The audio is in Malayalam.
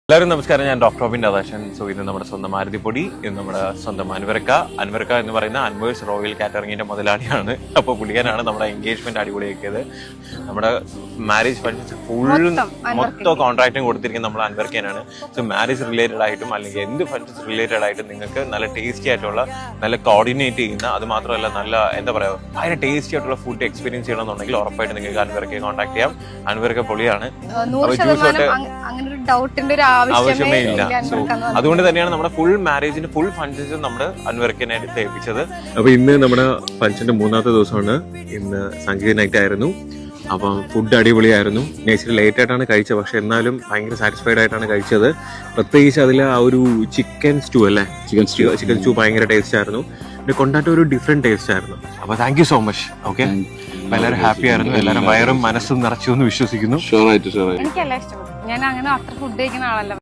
എല്ലാവരും നമസ്കാരം. ഞാൻ ഡോക്ടർ റോബിൻ രാധാകൃഷ്ണൻ. സോ ഇത് നമ്മുടെ സ്വന്തം മാരുതിപ്പൊടി, ഇത് നമ്മുടെ സ്വന്തം അൻവർക്ക എന്ന് പറയുന്ന അൻവേഴ്സ് റോയൽ കാറ്ററിംഗിന്റെ മുതലാളിയാണ്. അപ്പോൾ പുള്ളിക്കാനാണ് നമ്മുടെ എൻഗേജ്മെന്റ് അടിപൊളിയാക്കിയത്. നമ്മുടെ മാരേജ് ഫങ്ഷൻസ് മൊത്തം കോൺട്രാക്റ്റും കൊടുത്തിരിക്കുന്നത് നമ്മൾ അൻവർക്കാനാണ്. സോ മാരേജ് റിലേറ്റഡ് ആയിട്ടും അല്ലെങ്കിൽ എന്ത് ഫങ്ഷൻസ് റിലേറ്റഡ് ആയിട്ടും നിങ്ങൾക്ക് നല്ല ടേസ്റ്റി ആയിട്ടുള്ള, നല്ല കോർഡിനേറ്റ് ചെയ്യുന്ന, അത് മാത്രമല്ല നല്ല എന്താ പറയുക ഭയങ്കര ടേസ്റ്റി ആയിട്ടുള്ള ഫുഡ് എക്സ്പീരിയൻസ് ചെയ്യണമെന്നുണ്ടെങ്കിൽ ഉറപ്പായിട്ട് നിങ്ങൾക്ക് അൻവർക്കയെ കോൺടാക്ട് ചെയ്യാം. അൻവർക്ക പൊളിയാണ്. ആവശ്യമേ ഇല്ല. സോ അതുകൊണ്ട് തന്നെയാണ് നമ്മുടെ ഫുൾ മാരേജിന്റെ ഫുൾ ഫങ്ഷൻസും നമ്മുടെ അൻവർക്കനായിട്ട് ഏൽപ്പിച്ചത്. അപ്പൊ ഇന്ന് നമ്മുടെ ഫങ്ഷന്റെ 3ാമത്തെ ദിവസമാണ്. ഇന്ന് സംഗീത നൈറ്റ് ആയിരുന്നു. അപ്പം ഫുഡ് അടിപൊളിയായിരുന്നു. നേച്ചർ ലേറ്റ് ആയിട്ടാണ് കഴിച്ചത്, പക്ഷെ എന്നാലും ഭയങ്കര സാറ്റിസ്ഫൈഡ് ആയിട്ടാണ് കഴിച്ചത്. പ്രത്യേകിച്ച് അതിൽ ആ ഒരു ചിക്കൻ സ്റ്റൂ അല്ലേ, ചിക്കൻ സ്റ്റൂ ഭയങ്കര ടേസ്റ്റ് ആയിരുന്നു. പിന്നെ കൊണ്ടാട്ടം ഒരു ഡിഫറെന്റ് ടേസ്റ്റ് ആയിരുന്നു. അപ്പൊ thank you so much. Okay, എല്ലാവരും ഹാപ്പി ആയിരുന്നു. എല്ലാവരും വയറും മനസ്സും നിറച്ചു എന്ന് വിശ്വസിക്കുന്നു. എനിക്കെല്ലാം ഇഷ്ടപ്പെട്ടു. ഞാൻ അങ്ങനെ അത്ര ഫുഡ് കഴിക്കുന്ന ആളല്ല.